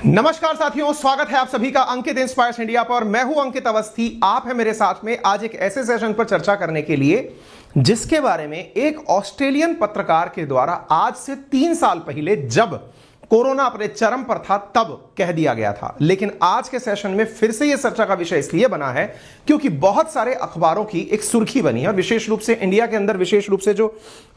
नमस्कार साथियों, स्वागत है आप सभी का अंकित इंस्पायर्स इंडिया पर। मैं हूं अंकित अवस्थी, आप है मेरे साथ में आज एक ऐसे सेशन पर चर्चा करने के लिए जिसके बारे में एक ऑस्ट्रेलियन पत्रकार के द्वारा आज से 3 साल पहले जब कोरोना अपने चरम पर था तब कह दिया गया था। लेकिन आज के सेशन में फिर से यह चर्चा का विषय इसलिए बना है क्योंकि बहुत सारे अखबारों की एक सुर्खी बनी है और विशेष रूप से इंडिया के अंदर विशेष रूप से जो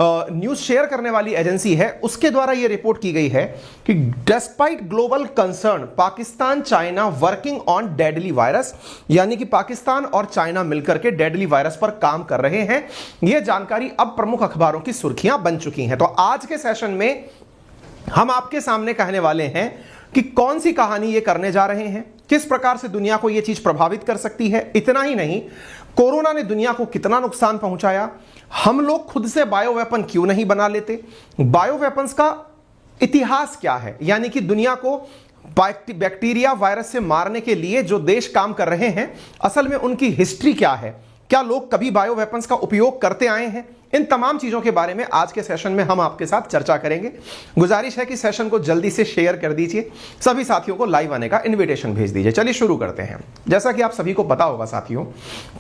न्यूज शेयर करने वाली एजेंसी है उसके द्वारा यह रिपोर्ट की गई है कि despite global concern Pakistan China working on deadly virus, यानी कि पाकिस्तान और चाइना मिलकर के डेडली वायरस पर काम कर रहे हैं। यह जानकारी अब प्रमुख अखबारों की सुर्खियां बन चुकी हैं। तो आज के सेशन में हम आपके सामने कहने वाले हैं कि कौन सी कहानी ये करने जा रहे हैं, किस प्रकार से दुनिया को ये चीज प्रभावित कर सकती है। इतना ही नहीं, कोरोना ने दुनिया को कितना नुकसान पहुंचाया, हम लोग खुद से बायो वेपन क्यों नहीं बना लेते, बायो वेपन्स का इतिहास क्या है, यानी कि दुनिया को बैक्टीरिया वायरस से मारने के लिए जो देश काम कर रहे हैं असल में उनकी हिस्ट्री क्या है, क्या लोग कभी बायो वेपन्स का उपयोग करते आए हैं। इन तमाम चीजों के बारे में आज के सेशन में हम आपके साथ चर्चा करेंगे। गुजारिश है कि सेशन को जल्दी से शेयर कर दीजिए, सभी साथियों को लाइव आने का इनविटेशन भेज दीजिए। चलिए शुरू करते हैं। जैसा कि आप सभी को पता होगा साथियों,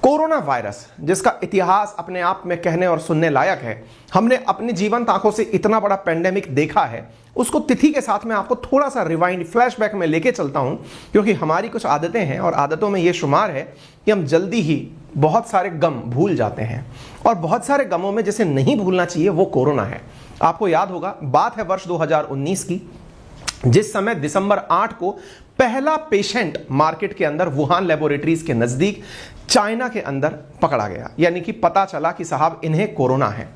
कोरोना वायरस जिसका इतिहास अपने आप में कहने और सुनने लायक है, हमने अपनी जीवंत आंखों से इतना बड़ा पेंडेमिक देखा है, उसको तिथि के साथ में आपको थोड़ा सा रिवाइंड फ्लैशबैक में लेके चलता हूं क्योंकि हमारी कुछ आदतें हैं और आदतों में यह शुमार है कि हम जल्दी ही बहुत सारे गम भूल जाते हैं और बहुत सारे गमों में जिसे नहीं भूलना चाहिए वो कोरोना है। आपको याद होगा, बात है वर्ष 2019 की, जिस समय दिसंबर 8 को पहला पेशेंट मार्केट के अंदर वुहान लेबोरेटरीज के नजदीक चाइना के अंदर पकड़ा गया, यानी कि पता चला कि साहब इन्हें कोरोना है।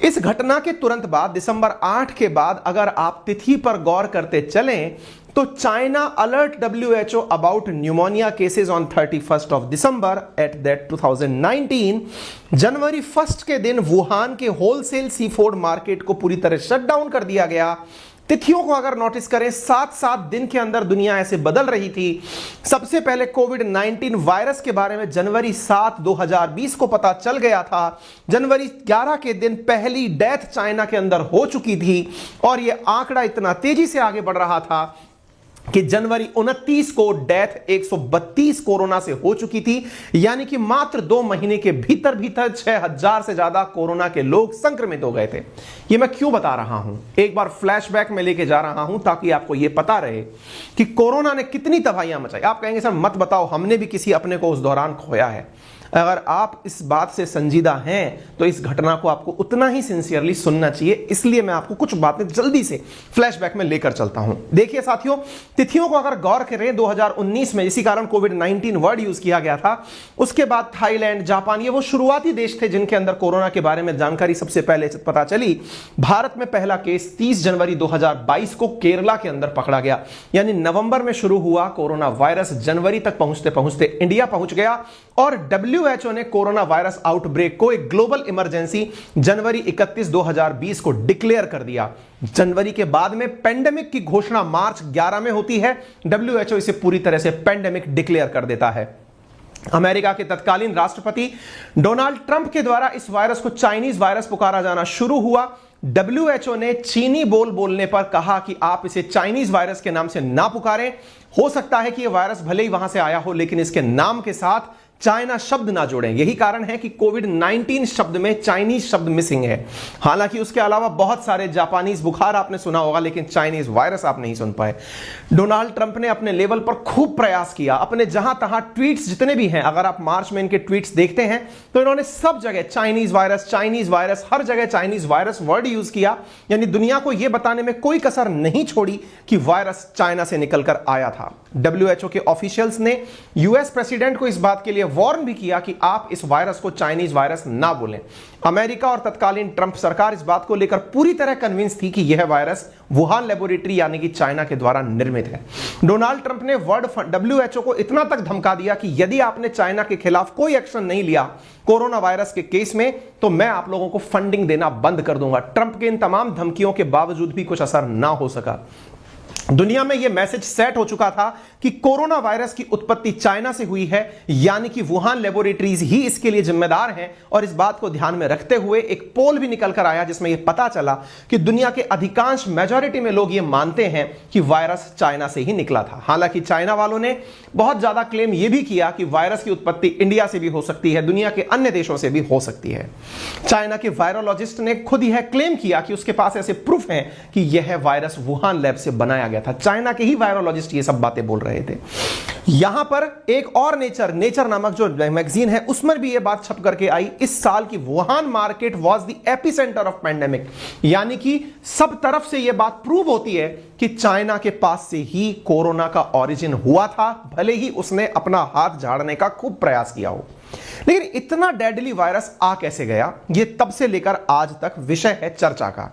इस घटना के तुरंत बाद दिसंबर 8 के बाद अगर आप तिथि पर गौर करते चलें तो China alert WHO about pneumonia cases on 31st of December at that 2019। जनवरी 1 के दिन वुहान के होलसेल सी फूड मार्केट को पूरी तरह शट डाउन कर दिया गया। तिथियों को अगर नोटिस करें, 7 दिन के अंदर दुनिया ऐसे बदल रही थी। सबसे पहले कोविड-19 वायरस के बारे में जनवरी 7, 2020 को पता चल गया था। जनवरी 11 के दिन पहली डेथ चाइना के अंदर हो चुकी थी और यह आंकड़ा इतना तेजी से आगे बढ़ रहा था कि जनवरी 29 को डेथ 132 कोरोना से हो चुकी थी, यानी कि मात्र 2 महीने के भीतर 6000 से ज्यादा कोरोना के लोग संक्रमित हो गए थे। ये मैं क्यों बता रहा हूं, एक बार फ्लैशबैक में लेके जा रहा हूं ताकि आपको यह पता रहे कि कोरोना ने कितनी तबाहियां मचाई। आप कहेंगे सर मत बताओ, हमने भी किसी अपने को उस दौरान खोया है। अगर आप इस बात से संजीदा हैं तो इस घटना को आपको उतना ही सिंसियरली सुनना चाहिए, इसलिए मैं आपको कुछ बातें जल्दी से फ्लैशबैक में लेकर चलता हूं। देखिए साथियों, तिथियों को अगर गौर करें 2019 में, इसी कारण कोविड-19 वर्ड यूज किया गया था। उसके बाद थाईलैंड, जापान, ये वो शुरुआती देश थे जिनके अंदर कोरोना के बारे में जानकारी सबसे पहले पता चली। भारत में पहला केस 30 जनवरी 2022 को केरला के अंदर पकड़ा गया, यानी नवंबर में शुरू हुआ कोरोना वायरस, जनवरी तक पहुंचते पहुंचते इंडिया पहुंच गया और WHO ने कोरोना वायरस आउटब्रेक को एक ग्लोबल इमरजेंसी जनवरी 31, 2020 को डिक्लेयर कर दिया। जनवरी के बाद में पेंडेमिक की घोषणा मार्च 11 में होती है। WHO इसे पूरी तरह से पेंडेमिक डिक्लेयर कर देता है। अमेरिका के तत्कालीन राष्ट्रपति डोनाल्ड ट्रंप के द्वारा इस वायरस को चाइनीज वायरस पुकारा जाना शुरू हुआ। WHO ने चीनी बोलने पर कहा कि आप इसे चाइनीज वायरस के नाम से ना पुकारें। हो सकता है कि यह वायरस भले ही वहां से आया हो लेकिन इसके नाम के साथ चाइना शब्द ना जोड़ें। यही कारण है कि कोविड-19 शब्द में चाइनीज शब्द मिसिंग है। हालांकि उसके अलावा बहुत सारे जापानीज बुखार आपने सुना होगा लेकिन चाइनीज वायरस आप नहीं सुन पाए। डोनाल्ड ट्रंप ने अपने लेवल पर खूब प्रयास किया, अपने जहां तहां ट्वीट्स जितने भी हैं, अगर आप मार्च में इनके ट्वीट्स देखते हैं तो इन्होंने सब जगह चाइनीज वायरस, हर जगह चाइनीज वायरस वर्ड यूज किया, यानी दुनिया को यह बताने में कोई कसर नहीं छोड़ी कि वायरस चाइना से निकलकर आया था। WHO के ऑफिशियल्स ने यूएस प्रेसिडेंट को इस बात के लिए वार्न भी किया कि आप इस वायरस को चाइनीज वायरस ना बोलें। अमेरिका और तत्कालीन ट्रंप सरकार इस बात को लेकर पूरी तरह कन्विंस थी कि यह वायरस वुहान लेबोरेटरी यानी कि चाइना के द्वारा निर्मित है। डोनाल्ड ट्रंप ने WHO को इतना तक धमका दिया कि यदि आपने चाइना के खिलाफ कोई एक्शन नहीं लिया कोरोना वायरस के केस में तो मैं आप लोगों को फंडिंग देना बंद कर दूंगा। ट्रंप के इन तमाम धमकियों के बावजूद भी कुछ असर ना हो सका। दुनिया में यह मैसेज सेट हो चुका था कि कोरोना वायरस की उत्पत्ति चाइना से हुई है, यानी कि वुहान लेबोरेटरीज ही इसके लिए जिम्मेदार हैं। और इस बात को ध्यान में रखते हुए एक पोल भी निकल कर आया जिसमें यह पता चला कि दुनिया के अधिकांश मेजॉरिटी में लोग यह मानते हैं कि वायरस चाइना से ही निकला था। हालांकि चाइना वालों ने बहुत ज्यादा क्लेम यह भी किया कि वायरस की उत्पत्ति इंडिया से भी हो सकती है, दुनिया के अन्य देशों से भी हो सकती है। चाइना के वायरोलॉजिस्ट ने खुद यह क्लेम किया कि उसके पास ऐसे प्रूफ हैं कि यह वायरस वुहान लैब से बनाया गया था। चाइना के ही वायरोलॉजिस्ट ये सब बातें बोल रहे थे। यहां पर एक और नेचर नामक जो मैगजीन है उसमें भी ये बात छप करके आई इस साल की Wuhan market was the epicentre of pandemic, यानी कि सब तरफ से यह बात प्रूव होती है कि चाइना के पास से ही कोरोना का ओरिजिन हुआ था, भले ही उसने अपना हाथ झाड़ने का खूब प्रयास किया हो। लेकिन इतना डेडली वायरस आ कैसे गया, यह तब से लेकर आज तक विषय है चर्चा का।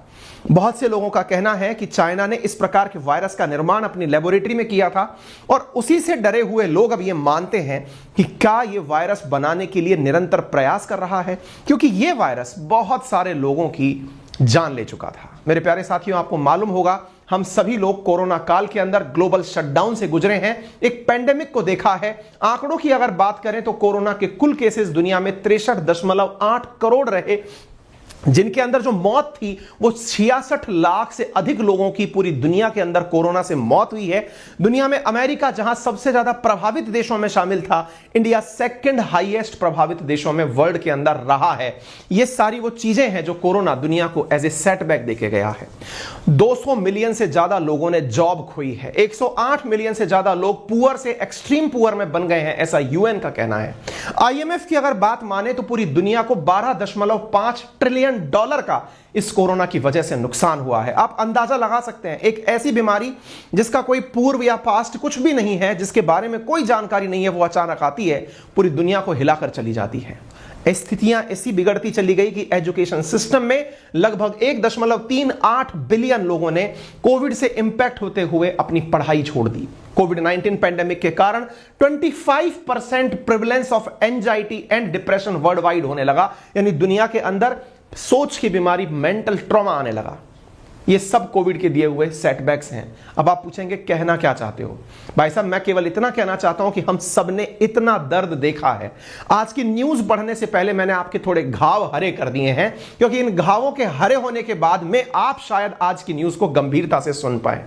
बहुत से लोगों का कहना है कि चाइना ने इस प्रकार के वायरस का निर्माण अपनी लेबोरेटरी में किया था और उसी से डरे हुए लोग अब यह मानते हैं कि क्या यह वायरस बनाने के लिए निरंतर प्रयास कर रहा है, क्योंकि यह वायरस बहुत सारे लोगों की जान ले चुका था। मेरे प्यारे साथियों, आपको मालूम होगा हम सभी लोग कोरोना काल के अंदर ग्लोबल शटडाउन से गुजरे हैं, एक पेंडेमिक को देखा है। आंकड़ों की अगर बात करें तो कोरोना के कुल केसेस दुनिया में 63.8 करोड़ रहे, जिनके अंदर जो मौत थी वो 66 लाख से अधिक लोगों की पूरी दुनिया के अंदर कोरोना से मौत हुई है। दुनिया में अमेरिका जहां सबसे ज्यादा प्रभावित देशों में शामिल था, इंडिया सेकंड हाईएस्ट प्रभावित देशों में वर्ल्ड के अंदर रहा है। ये सारी वो चीजें हैं जो कोरोना दुनिया को एज ए सेटबैक देके गया है। 200 मिलियन से ज्यादा लोगों ने जॉब खोई है, 108 मिलियन से ज्यादा लोग पुअर से एक्सट्रीम पुअर में बन गए हैं, ऐसा यूएन का कहना है। आईएमएफ की अगर बात माने तो पूरी दुनिया को $12.5 ट्रिलियन का इस कोरोना की वजह से नुकसान हुआ है। आप अंदाजा लगा सकते हैं, एक ऐसी बीमारी जिसका कोई पूर्व या पास्ट कुछ भी नहीं है, जिसके बारे में कोई जानकारी नहीं है, वो अचानक आती है, पूरी दुनिया को हिलाकर चली जाती है। स्थितियां ऐसी बिगड़ती चली गई कि एजुकेशन सिस्टम में लगभग 1.38 बिलियन लोगों ने कोविड से इंपैक्ट होते हुए अपनी पढ़ाई छोड़ दी। कोविड-19 पैंडेमिक के कारण 25% prevalence of anxiety and depression world wide होने लगा, यानी दुनिया के अंदर सोच की बीमारी, मेंटल ट्रॉमा आने लगा। ये सब कोविड के दिए हुए सेटबैक्स हैं। अब आप पूछेंगे कहना क्या चाहते हो? भाई साहब, मैं केवल इतना कहना चाहता हूं कि हम सब ने इतना दर्द देखा है। आज की न्यूज बढ़ने से पहले मैंने आपके थोड़े घाव हरे कर दिए हैं, क्योंकि इन घावों के हरे होने के बाद में आप शायद आज की न्यूज को गंभीरता से सुन पाए।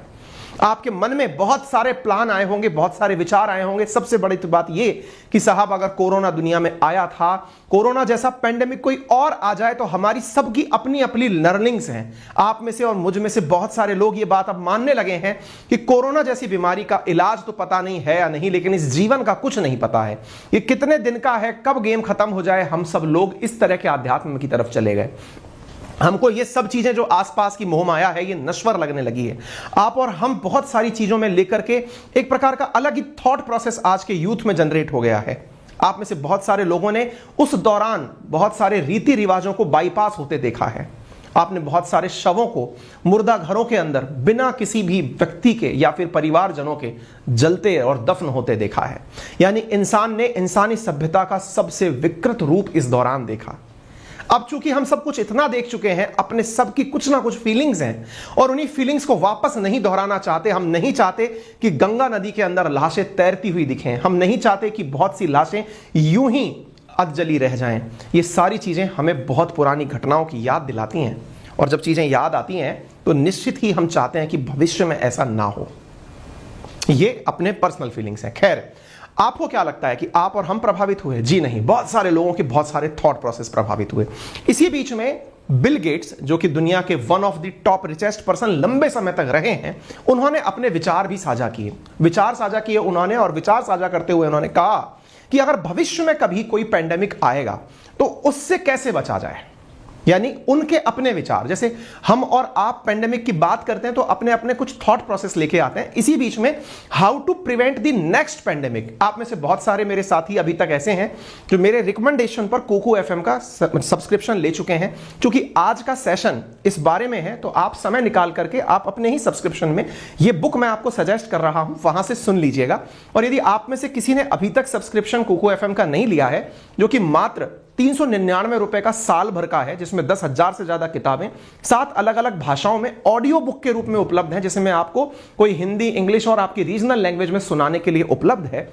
आपके मन में बहुत सारे प्लान आए होंगे, बहुत सारे विचार आए होंगे। सबसे बड़ी तो बात यह कि साहब, अगर कोरोना दुनिया में आया था, कोरोना जैसा पेंडेमिक कोई और आ जाए तो हमारी सबकी अपनी अपनी लर्निंग्स हैं। आप में से और मुझ में से बहुत सारे लोग ये बात अब मानने लगे हैं कि कोरोना जैसी बीमारी का इलाज तो पता नहीं है या नहीं, लेकिन इस जीवन का कुछ नहीं पता है। ये कितने दिन का है, कब गेम खत्म हो जाए, हम सब लोग इस तरह के आध्यात्म की तरफ चले गए। हमको ये सब चीजें जो आसपास की मोह माया है, ये नश्वर लगने लगी है। आप और हम बहुत सारी चीजों में लेकर के एक प्रकार का अलग ही थॉट प्रोसेस आज के यूथ में जनरेट हो गया है। आप में से बहुत सारे लोगों ने उस दौरान बहुत सारे रीति रिवाजों को बाईपास होते देखा है। आपने बहुत सारे शवों को मुर्दा घरों के अंदर बिना किसी भी व्यक्ति के या फिर परिवारजनों के जलते और दफन होते देखा है। यानी इंसान ने इंसानी सभ्यता का सबसे विकृत रूप इस दौरान देखा। अब चूंकि हम सब कुछ इतना देख चुके हैं, अपने सब की कुछ ना कुछ फीलिंग्स हैं और उन्हीं फीलिंग्स को वापस नहीं दोहराना चाहते। हम नहीं चाहते कि गंगा नदी के अंदर लाशें तैरती हुई दिखें। हम नहीं चाहते कि बहुत सी लाशें यूं ही अधजली रह जाएं। ये सारी चीजें हमें बहुत पुरानी घटनाओं की याद दिलाती हैं, और जब चीजें याद आती हैं तो निश्चित ही हम चाहते हैं कि भविष्य में ऐसा ना हो। ये अपने पर्सनल फीलिंग्स हैं। खैर, आपको क्या लगता है कि आप और हम प्रभावित हुए? जी नहीं, बहुत सारे लोगों के बहुत सारे थॉट प्रोसेस प्रभावित हुए। इसी बीच में बिल गेट्स, जो कि दुनिया के one of the top richest person लंबे समय तक रहे हैं, उन्होंने अपने विचार भी साझा किए। विचार साझा किए उन्होंने, और विचार साझा करते हुए उन्होंने कहा कि अगर भविष्य में कभी कोई पैंडेमिक आएगा तो उससे कैसे बचा जाए। यानी उनके अपने विचार, जैसे हम और आप पेंडेमिक की बात करते हैं तो अपने अपने कुछ थॉट प्रोसेस लेके आते हैं। इसी बीच में how to prevent the next pandemic. आप में से बहुत सारे मेरे साथी अभी तक ऐसे हैं जो मेरे रिकमेंडेशन पर कुकू एफएम का सब्सक्रिप्शन ले चुके हैं। क्योंकि आज का सेशन इस बारे में है, तो आप समय निकाल करके आप अपने ही सब्सक्रिप्शन में ये बुक मैं आपको सजेस्ट कर रहा हूं, वहां से सुन लीजिएगा। और यदि आप में से किसी ने अभी तक सब्सक्रिप्शन कुकू एफएम का नहीं लिया है, जो कि मात्र 399 रुपए का साल भर का है, जिसमें 10,000 से ज्यादा किताबें 7 अलग अलग भाषाओं में ऑडियो बुक के रूप में उपलब्ध है, जिसमें आपको कोई हिंदी, इंग्लिश और आपकी रीजनल लैंग्वेज में सुनाने के लिए उपलब्ध है।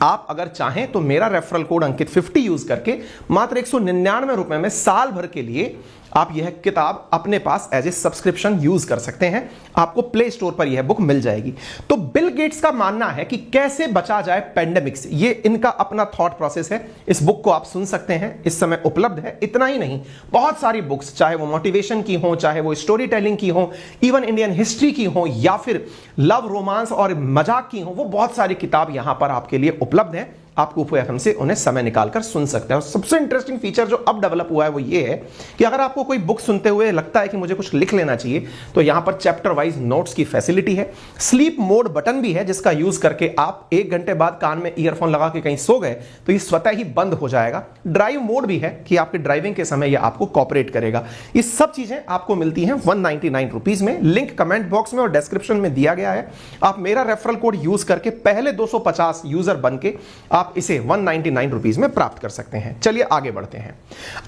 आप अगर चाहें तो मेरा रेफरल कोड अंकित 50 यूज करके मात्र 199 रुपए में साल भर के लिए आप यह किताब अपने पास एज ए सब्सक्रिप्शन यूज कर सकते हैं। आपको प्ले स्टोर पर यह बुक मिल जाएगी। तो बिल गेट्स का मानना है कि कैसे बचा जाए पेंडेमिक से, ये इनका अपना थॉट प्रोसेस है। इस बुक को आप सुन सकते हैं, इस समय उपलब्ध है। इतना ही नहीं, बहुत सारी बुक्स, चाहे वो मोटिवेशन की हो, चाहे वो स्टोरी टेलिंग की हो, इवन इंडियन हिस्ट्री की हो, या फिर लव, रोमांस और मजाक की हो, वो बहुत सारी किताब यहां पर आपके लिए उपलब्ध है। आप कुफू एफएम से उन्हें समय निकालकर सुन सकते हैं। और सबसे इंटरेस्टिंग फीचर जो अब डेवलप हुआ है वो ये है कि अगर आपको कोई बुक सुनते हुए लगता है कि मुझे कुछ लिख लेना चाहिए, तो यहां पर चैप्टर वाइज नोट्स की फैसिलिटी है। स्लीप मोड बटन भी है, जिसका यूज करके आप 1 घंटे बाद कान में ईयरफोन लगा के कहीं सो गए तो ये स्वतः ही बंद हो जाएगा। ड्राइव मोड भी है कि आपके ड्राइविंग के समय ये आपको कॉपरेट करेगा। ये सब चीजें आपको मिलती हैं 199 रुपीज में। लिंक कमेंट बॉक्स में और डिस्क्रिप्शन में दिया गया है। आप मेरा रेफरल कोड यूज करके पहले 250 यूजर बन के आप इसे 199 रुपीज में प्राप्त कर सकते हैं। चलिए आगे बढ़ते हैं।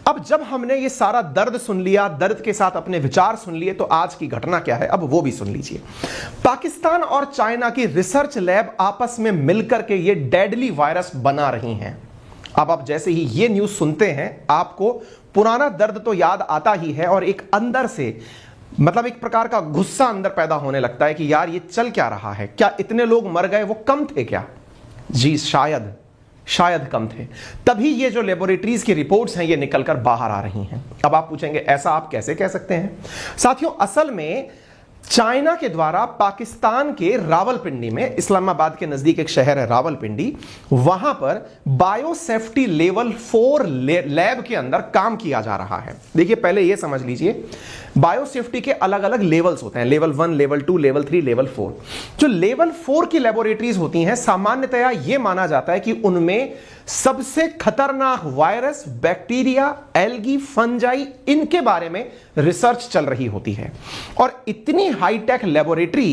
अब जब हमने ये सारा दर्द सुन लिया, दर्द के साथ अपने विचार सुन लिए, तो आज की घटना क्या है अब वो भी सुन लीजिए। पाकिस्तान और चाइना की रिसर्च लैब आपस में मिलकर के ये डेडली वायरस बना रही हैं। अब आप जैसे ही ये न्यूज सुनते हैं, आपको पुराना दर्द तो याद आता ही है और एक अंदर से मतलब एक प्रकार का गुस्सा अंदर पैदा होने लगता है कि यार ये चल क्या रहा है, क्या इतने लोग मर गए वो कम थे क्या? जी शायद कम थे। तभी ये जो लेबोरेटरीज की रिपोर्ट्स हैं ये निकलकर बाहर आ रही हैं। अब आप पूछेंगे ऐसा आप कैसे कह सकते हैं? साथियों, असल में चाइना के द्वारा पाकिस्तान के रावलपिंडी में, इस्लामाबाद के नजदीक एक शहर है रावलपिंडी, वहां पर बायोसेफ्टी लेवल 4 लैब के अंदर काम किया जा रहा है। देखिए, पहले यह समझ लीजिए, बायोसेफ्टी के अलग अलग लेवल्स होते हैं, लेवल 1, लेवल 2, लेवल 3, लेवल 4। जो लेवल 4 की लेबोरेटरीज होती हैं, सामान्यतया यह माना जाता है कि उनमें सबसे खतरनाक वायरस, बैक्टीरिया, एल्गी, फंजाई, इनके बारे में रिसर्च चल रही होती है। और इतनी हाईटेक लेबोरेटरी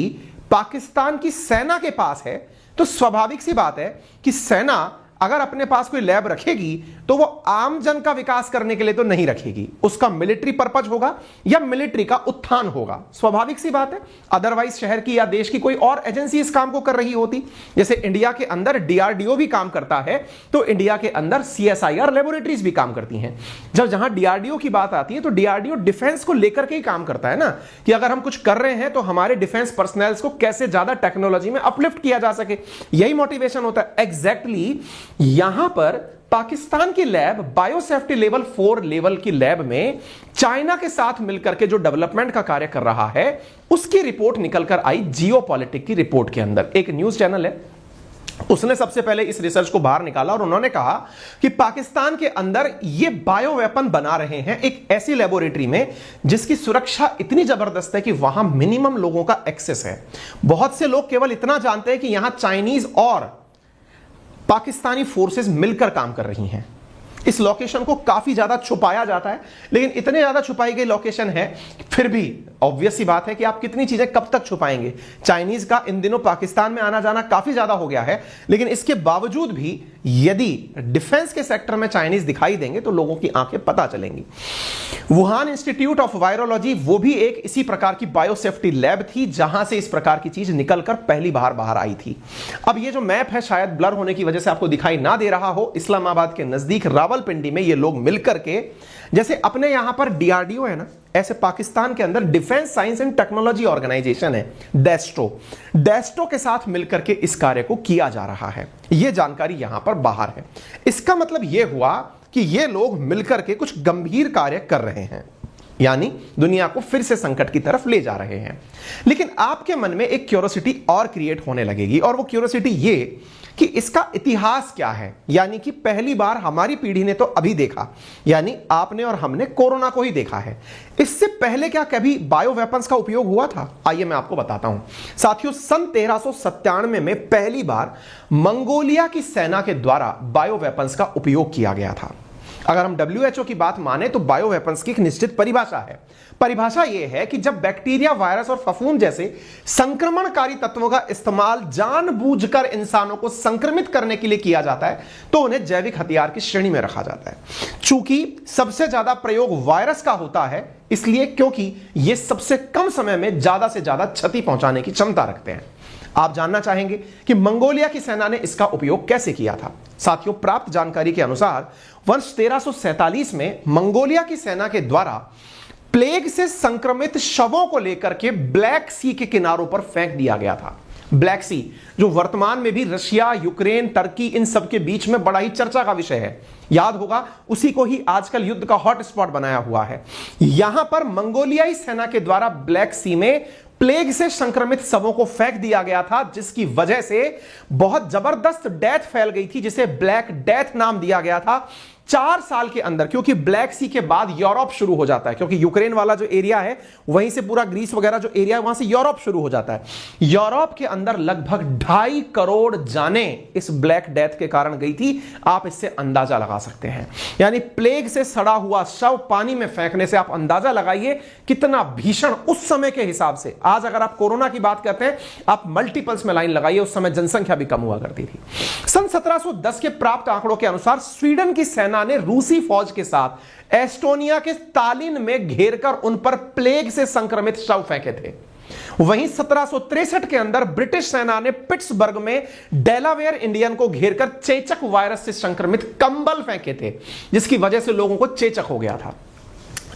पाकिस्तान की सेना के पास है, तो स्वाभाविक सी बात है कि सेना अगर अपने पास कोई लैब रखेगी तो वो आम जन का विकास करने के लिए तो नहीं रखेगी, उसका मिलिट्री पर्पज होगा या मिलिट्री का उत्थान होगा। स्वाभाविक सी बात है। अदरवाइज शहर की या देश की कोई और एजेंसी इस काम को कर रही होती। जैसे इंडिया के अंदर डीआरडीओ भी काम करता है, तो इंडिया के अंदर सीएसआईआर लेबोरेटरीज भी काम करती हैं। जहां डीआरडीओ की बात आती है तो डीआरडीओ डिफेंस को लेकर के ही काम करता है ना, कि अगर हम कुछ कर रहे हैं तो हमारे डिफेंस पर्सनल को कैसे ज्यादा टेक्नोलॉजी में अपलिफ्ट किया जा सके, यही मोटिवेशन होता है। एग्जैक्टली यहां पर पाकिस्तान की लैब बायोसेफ्टी लेवल 4 लेवल की लैब में चाइना के साथ मिलकर के जो डेवलपमेंट का कार्य कर रहा है, उसकी रिपोर्ट निकलकर आई जियोपॉलिटिक की रिपोर्ट के अंदर। एक न्यूज चैनल है, उसने सबसे पहले इस रिसर्च को बाहर निकाला और उन्होंने कहा कि पाकिस्तान के अंदर ये बायो वेपन बना रहे हैं एक ऐसी लेबोरेटरी में जिसकी सुरक्षा इतनी जबरदस्त है कि वहां मिनिमम लोगों का एक्सेस है। बहुत से लोग केवल इतना जानते हैं कि यहां चाइनीज और पाकिस्तानी फोर्सेस मिलकर काम कर रही हैं। इस लोकेशन को काफी ज्यादा छुपाया जाता है, लेकिन इतने ज्यादा छुपाई गई लोकेशन है, फिर भी ऑब्वियस सी बात है कि आप कितनी चीजें कब तक छुपाएंगे। चाइनीज का इन दिनों पाकिस्तान में आना जाना काफी ज्यादा हो गया है, लेकिन इसके बावजूद भी यदि डिफेंस के सेक्टर में चाइनीज दिखाई देंगे तो लोगों की आंखें पता चलेंगी। वुहान इंस्टीट्यूट ऑफ वायरोलॉजी, वो भी एक इसी प्रकार की बायोसेफ्टी लैब थी जहां से इस प्रकार की चीज निकलकर पहली बार आई थी। अब ये जो मैप है शायद ब्लर होने की वजह से आपको दिखाई ना दे रहा हो, इस्लामाबाद के नजदीक रावलपिंडी में ये लोग मिलकर के, जैसे अपने यहां पर डीआरडीओ है ना, ऐसे पाकिस्तान के अंदर defence science and technology organisation है डेस्टो के साथ मिलकर के इस कार्य को किया जा रहा है। यह जानकारी यहां पर बाहर है। इसका मतलब यह हुआ कि ये लोग मिलकर के कुछ गंभीर कार्य कर रहे हैं, यानी दुनिया को फिर से संकट की तरफ ले जा रहे हैं। लेकिन आपके मन में एक क्यूरियोसिटी और क्रिएट होने लगेगी, और वो क्यूरियोसिटी ये कि इसका इतिहास क्या है। यानी कि पहली बार हमारी पीढ़ी ने तो अभी देखा, यानी आपने और हमने कोरोना को ही देखा है। इससे पहले क्या कभी बायो वेपन्स का उपयोग हुआ था? आइए मैं आपको बताता हूं। साथियों, सन 1397 में पहली बार मंगोलिया की सेना के द्वारा बायो वेपन्स का उपयोग किया गया था। अगर हम WHO की बात माने तो बायो वेपन्स की एक निश्चित परिभाषा है। परिभाषा यह है कि जब बैक्टीरिया, वायरस और फफूंद जैसे संक्रमणकारी तत्वों का इस्तेमाल जानबूझकर इंसानों को संक्रमित करने के लिए किया जाता है तो उन्हें जैविक हथियार की श्रेणी में रखा जाता है। चूंकि सबसे ज्यादा प्रयोग वायरस का होता है, इसलिए क्योंकि यह सबसे कम समय में ज्यादा से ज्यादा क्षति पहुंचाने की क्षमता रखते हैं। आप जानना चाहेंगे कि मंगोलिया की सेना ने इसका उपयोग कैसे किया था। साथियों, प्राप्त जानकारी के अनुसार वर्ष 1347 में मंगोलिया की सेना के द्वारा प्लेग से संक्रमित शवों को लेकर के ब्लैक सी के किनारों पर फेंक दिया गया था। ब्लैक सी जो वर्तमान में भी रशिया, यूक्रेन, टर्की, इन सब के बीच में बड़ा ही चर्चा का विषय है। याद होगा, उसी को ही आजकल युद्ध का हॉट स्पॉट बनाया हुआ है। यहां पर मंगोलियाई सेना के द्वारा ब्लैक सी में प्लेग से संक्रमित शवों को फेंक दिया गया था, जिसकी वजह से बहुत जबरदस्त डेथ फैल गई थी, जिसे ब्लैक डेथ नाम दिया गया था। 4 साल के अंदर, क्योंकि ब्लैक सी के बाद यूरोप शुरू हो जाता है, क्योंकि यूक्रेन वाला जो एरिया है वहीं से पूरा ग्रीस वगैरह जो एरिया है वहां से यूरोप शुरू हो जाता है। यूरोप के अंदर लगभग 2.5 करोड़ जानें इस ब्लैक डेथ के कारण गई थी। आप इससे अंदाजा लगा सकते हैं, यानी प्लेग से सड़ा हुआ शव पानी में फेंकने से आप अंदाजा लगाइए कितना भीषण उस समय के हिसाब से। आज अगर आप कोरोना की बात करते हैं, आप मल्टीपल्स में लाइन लगाइए, उस समय जनसंख्या भी कम हुआ करती थी। सन 1710 के प्राप्त आंकड़ों के अनुसार स्वीडन की सेना ने रूसी फौज के साथ एस्टोनिया के तालिन में घेरकर उन पर प्लेग से संक्रमित शव फेंके थे। वहीं 1763 के अंदर ब्रिटिश सेना ने पिट्सबर्ग में डेलावेयर इंडियन को घेरकर चेचक वायरस से संक्रमित कंबल फेंके थे, जिसकी वजह से लोगों को चेचक हो गया था।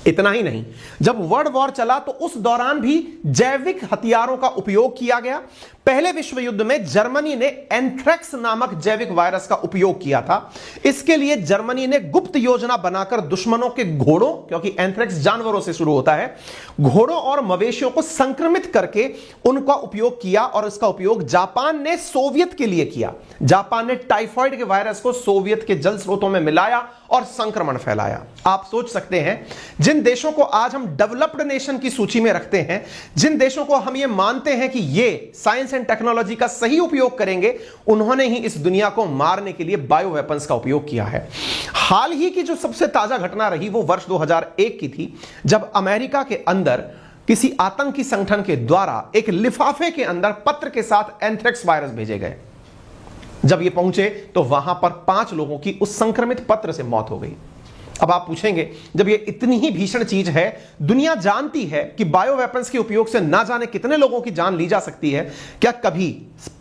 इतना ही नहीं, जब वर्ल्ड वॉर चला तो उस दौरान भी जैविक हथियारों का उपयोग किया गया। पहले विश्व युद्ध में जर्मनी ने एंथ्रेक्स नामक जैविक वायरस का उपयोग किया था। इसके लिए जर्मनी ने गुप्त योजना बनाकर दुश्मनों के घोड़ों, क्योंकि एंथ्रेक्स जानवरों से शुरू होता है, घोड़ों और मवेशियों को संक्रमित करके उनका उपयोग किया, और इसका उपयोग जापान ने सोवियत के लिए किया। जापान ने टाइफॉइड के वायरस को सोवियत के जल स्रोतों में मिलाया और संक्रमण फैलाया। आप सोच सकते हैं, जिन देशों को आज हम डेवलप्ड नेशन की सूची में रखते हैं, जिन देशों को हम ये मानते हैं कि ये साइंस एंड टेक्नोलॉजी का सही उपयोग करेंगे, उन्होंने ही इस दुनिया को मारने के लिए बायो वेपन्स का उपयोग किया है। हाल ही की जो सबसे ताजा घटना रही वो वर्ष 2001 की थी, जब अमेरिका के अंदर किसी आतंकी संगठन के द्वारा एक लिफाफे के अंदर पत्र के साथ एंथ्रेक्स वायरस भेजे गए। जब ये पहुंचे तो वहां पर 5 लोगों की उस संक्रमित पत्र से मौत हो गई। अब आप पूछेंगे, जब ये इतनी ही भीषण चीज है, दुनिया जानती है कि बायो वेपन्स के उपयोग से ना जाने कितने लोगों की जान ली जा सकती है, क्या कभी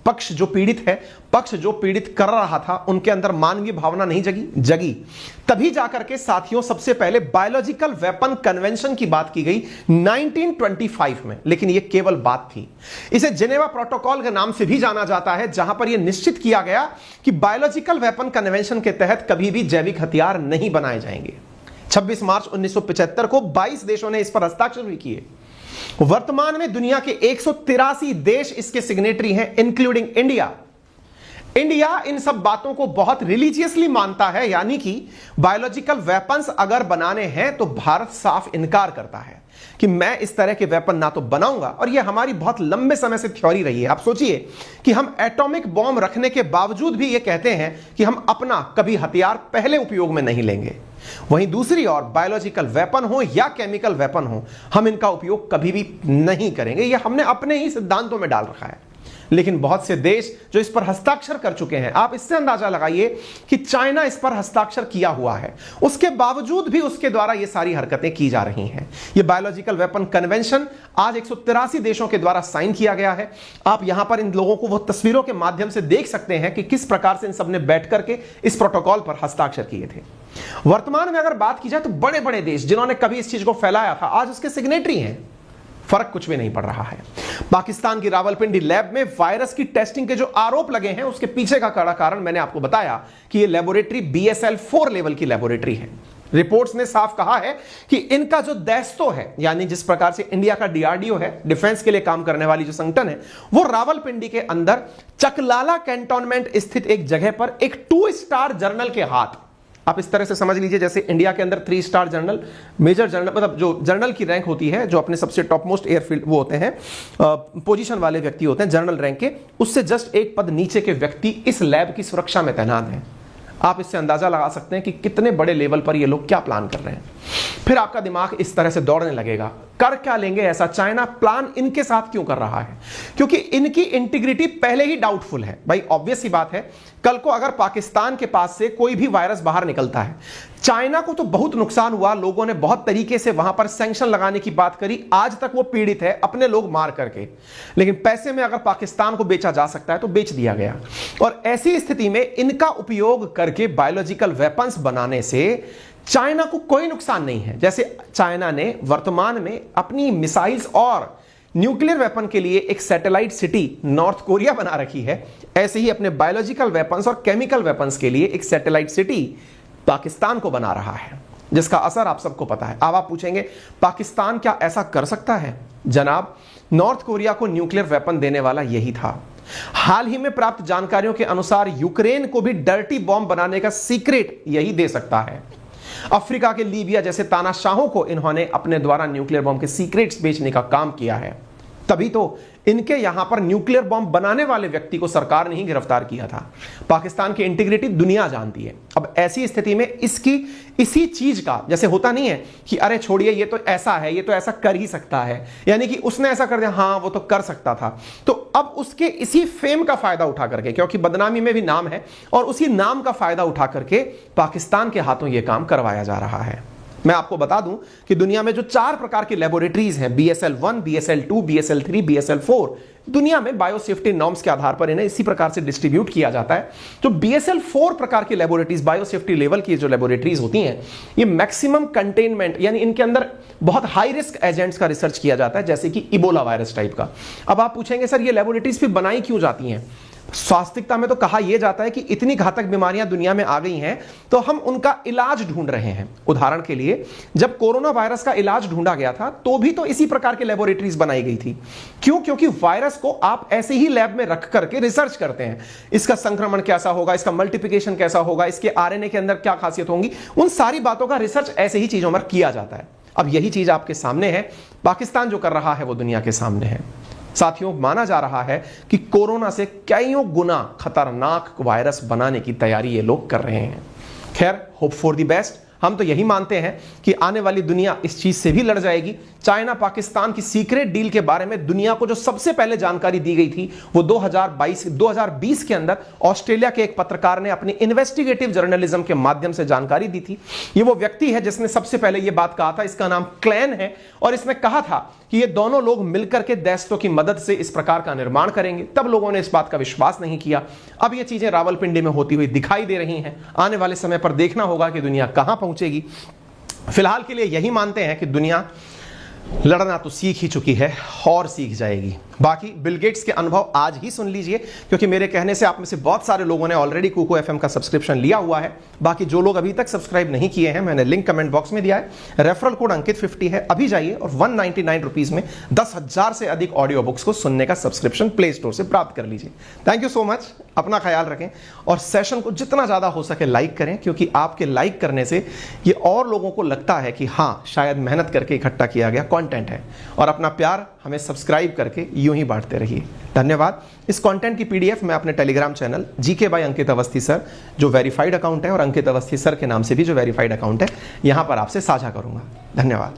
पक्ष जो पीड़ित है, पक्ष जो पीड़ित कर रहा था, उनके अंदर मानवीय भावना नहीं जगी? तभी जाकर के साथियों सबसे पहले बायोलॉजिकल वेपन कन्वेंशन की बात की गई 1925 में, लेकिन यह केवल बात थी। इसे जेनेवा प्रोटोकॉल के नाम से भी जाना जाता है, जहां पर यह निश्चित किया गया कि बायोलॉजिकल वेपन कन्वेंशन के तहत कभी भी जैविक हथियार नहीं बनाए जाएंगे। 26 मार्च 1975 को 22 देशों ने इस पर हस्ताक्षर भी किए। वर्तमान में दुनिया के 183 देश इसके सिग्नेटरी हैं, इंक्लूडिंग इंडिया। इंडिया इन सब बातों को बहुत रिलीजियसली मानता है, यानी कि बायोलॉजिकल वेपन्स अगर बनाने हैं तो भारत साफ इनकार करता है कि मैं इस तरह के वेपन ना तो बनाऊंगा, और यह हमारी बहुत लंबे समय से थ्योरी रही है। आप सोचिए कि हम एटॉमिक बॉम्ब रखने के बावजूद भी यह कहते हैं कि हम अपना कभी हथियार पहले उपयोग में नहीं लेंगे। वहीं दूसरी ओर बायोलॉजिकल वेपन हो या केमिकल वेपन हो, हम इनका उपयोग कभी भी नहीं करेंगे। यह हमने अपने ही सिद्धांतों में डाल रखा है। लेकिन बहुत से देश जो इस पर हस्ताक्षर कर चुके हैं, आप इससे अंदाजा लगाइए कि चाइना इस पर हस्ताक्षर किया हुआ है, उसके बावजूद भी उसके द्वारा ये सारी हरकतें की जा रही हैं। ये बायोलॉजिकल वेपन कन्वेंशन आज 183 देशों के द्वारा साइन किया गया है। आप यहां पर इन लोगों को वो तस्वीरों के माध्यम से देख सकते हैं कि किस प्रकार से इन सब ने बैठ करके इस प्रोटोकॉल पर हस्ताक्षर किए थे। वर्तमान में अगर बात की जाए तो बड़े बड़े देश जिन्होंने कभी इस चीज को फैलाया था, आज उसके सिग्नेटरी हैं। फर्क कुछ भी नहीं पड़ रहा है। पाकिस्तान की रावलपिंडी लैब में वायरस की टेस्टिंग के जो आरोप लगे हैं, उसके पीछे का कड़ा कारण मैंने आपको बताया कि यह लेबोरेटरी BSL 4 लेवल की लेबोरेटरी है। रिपोर्ट्स ने साफ कहा है कि इनका जो देस्तो है, यानी जिस प्रकार से इंडिया का DRDO है, डिफेंस के लिए काम करने वाली जो संगठन है, वो रावलपिंडी के अंदर चकलाला कैंटोनमेंट स्थित एक जगह पर एक 2 स्टार जर्नल के हाथ, आप इस तरह से समझ लीजिए जैसे इंडिया के अंदर 3 स्टार जनरल, मेजर जनरल, मतलब जो जनरल की रैंक होती है, जो अपने सबसे टॉप मोस्ट एयरफील्ड वो होते हैं, पोजीशन वाले व्यक्ति होते हैं जनरल रैंक के, उससे जस्ट एक पद नीचे के व्यक्ति इस लैब की सुरक्षा में तैनात हैं। आप इससे अंदाजा लगा सकते हैं कि कितने बड़े लेवल पर ये लोग क्या प्लान कर रहे हैं। फिर आपका दिमाग इस तरह से दौड़ने लगेगा, कर क्या लेंगे ऐसा, चाइना प्लान इनके साथ क्यों कर रहा है, क्योंकि इनकी इंटीग्रिटी पहले ही डाउटफुल है। भाई ऑब्वियस सी बात है, कल को अगर पाकिस्तान के पास से कोई भी वायरस बाहर निकलता है, चाइना को तो बहुत नुकसान हुआ, लोगों ने बहुत तरीके से वहां पर सैंक्शन लगाने की बात करी, आज तक वो पीड़ित है अपने लोग मार करके, लेकिन पैसे में अगर पाकिस्तान को बेचा जा सकता है तो बेच दिया गया। और ऐसी स्थिति में इनका उपयोग करके बायोलॉजिकल वेपन्स बनाने से चाइना को कोई नुकसान नहीं है। जैसे चाइना ने वर्तमान में अपनी मिसाइल्स और न्यूक्लियर वेपन के लिए एक सैटेलाइट सिटी नॉर्थ कोरिया बना रखी है, ऐसे ही अपने बायोलॉजिकल वेपन्स और केमिकल वेपन्स के लिए एक सैटेलाइट सिटी पाकिस्तान को बना रहा है, जिसका असर आप सबको पता है। अब आप पूछेंगे पाकिस्तान क्या ऐसा कर सकता है? जनाब, नॉर्थ कोरिया को न्यूक्लियर वेपन देने वाला यही था। हाल ही में प्राप्त जानकारियों के अनुसार यूक्रेन को भी डर्टी बॉम्ब बनाने का सीक्रेट यही दे सकता है। अफ्रीका के लीबिया जैसे तानाशाहों को इन्होंने अपने द्वारा न्यूक्लियर बॉम्ब के सीक्रेट्स बेचने का काम किया है, तभी तो इनके यहां पर न्यूक्लियर बॉम्ब बनाने वाले व्यक्ति को सरकार ने ही गिरफ्तार किया था। पाकिस्तान की इंटीग्रिटी दुनिया जानती है। अब ऐसी स्थिति में इसी चीज का, जैसे होता नहीं है कि अरे छोड़िए ये तो ऐसा है, ये तो ऐसा कर ही सकता है, यानी कि उसने ऐसा कर दिया, हाँ वो तो कर सकता था, तो अब उसके इसी फेम का फायदा उठा करके, क्योंकि बदनामी में भी नाम है, और उसी नाम का फायदा उठा करके पाकिस्तान के हाथों यह काम करवाया जा रहा है। मैं आपको बता दूं कि दुनिया में जो 4 प्रकार की लेबोरेटरीज हैं, BSL-1, BSL-2, BSL-3, BSL-4, दुनिया में बायोसेफ्टी नॉर्म्स के आधार पर इन्हें इसी प्रकार से डिस्ट्रीब्यूट किया जाता है। जो BSL-4 प्रकार की लेबोरेटरीज, बायोसेफ्टी लेवल की जो लेबोरेटरीज होती हैं, ये मैक्सिमम कंटेनमेंट, यानी इनके अंदर बहुत हाई रिस्क एजेंट्स का रिसर्च किया जाता है, जैसे कि इबोला वायरस टाइप का। अब आप पूछेंगे सर ये लेबोरेटरीज फिर बनाई क्यों जाती हैं? स्वास्थ्यिकता में तो कहा यह जाता है कि इतनी घातक बीमारियां दुनिया में आ गई हैं तो हम उनका इलाज ढूंढ रहे हैं। उदाहरण के लिए जब कोरोना वायरस का इलाज ढूंढा गया था तो भी तो इसी प्रकार की लेबोरेटरीज बनाई गई थी। क्यों? क्योंकि वायरस को आप ऐसे ही लैब में रख करके रिसर्च करते हैं, इसका संक्रमण कैसा होगा, इसका मल्टीप्लिकेशन कैसा होगा, इसके आरएनए के अंदर क्या खासियत होंगी, उन सारी बातों का रिसर्च ऐसे ही चीजों पर किया जाता है। अब यही चीज आपके सामने है, पाकिस्तान जो कर रहा है वो दुनिया के सामने है। साथियों, माना जा रहा है कि कोरोना से कईयों गुना खतरनाक वायरस बनाने की तैयारी ये लोग कर रहे हैं। खैर, होप फॉर द बेस्ट। हम तो यही मानते हैं कि आने वाली दुनिया इस चीज से भी लड़ जाएगी। चाइना पाकिस्तान की सीक्रेट डील के बारे में दुनिया को जो सबसे पहले जानकारी दी गई थी वो 2020 के अंदर ऑस्ट्रेलिया के एक पत्रकार ने अपनी इन्वेस्टिगेटिव जर्नलिज्म के माध्यम से जानकारी दी थी। ये वो व्यक्ति है जिसने सबसे पहले ये बात कहा था, इसका नाम क्लैन है, और इसने कहा था कि ये दोनों लोग मिलकर के देशों की मदद से इस प्रकार का निर्माण करेंगे। तब लोगों ने इस बात का विश्वास नहीं किया। अब ये चीजें रावलपिंडी में होती हुई दिखाई दे रही हैं। आने वाले समय पर देखना होगा कि दुनिया कहां पहुंचेगी। फिलहाल के लिए यही मानते हैं कि दुनिया लड़ना तो सीख ही चुकी है और सीख जाएगी। बाकी बिल गेट्स के अनुभव आज ही सुन लीजिए, क्योंकि मेरे कहने से आप में से बहुत सारे लोगों ने ऑलरेडी कुकू एफएम का सब्सक्रिप्शन लिया हुआ है। बाकी जो लोग अभी तक सब्सक्राइब नहीं किए हैं, मैंने लिंक कमेंट बॉक्स में दिया है। रेफरल कोड अंकित 50 है, अभी जाइए और 199 रुपीज में 10,000 से अधिक ऑडियो बुक्स को सुनने का सब्सक्रिप्शन प्ले स्टोर से प्राप्त कर लीजिए। Thank you so much. अपना ख्याल रखें और सेशन को जितना ज्यादा हो सके लाइक करें, क्योंकि आपके लाइक करने से ये और लोगों को लगता है कि हाँ, शायद मेहनत करके इकट्ठा किया गया कंटेंट है। और अपना प्यार हमें सब्सक्राइब करके यूं ही बांटते रहिए। धन्यवाद। इस कंटेंट की पीडीएफ मैं अपने Telegram channel GK by Ankit Awasthi sir, जो वेरीफाइड अकाउंट है, और अंकित अवस्थी सर के नाम से भी जो वेरीफाइड अकाउंट है, यहां पर आपसे साझा करूंगा। धन्यवाद।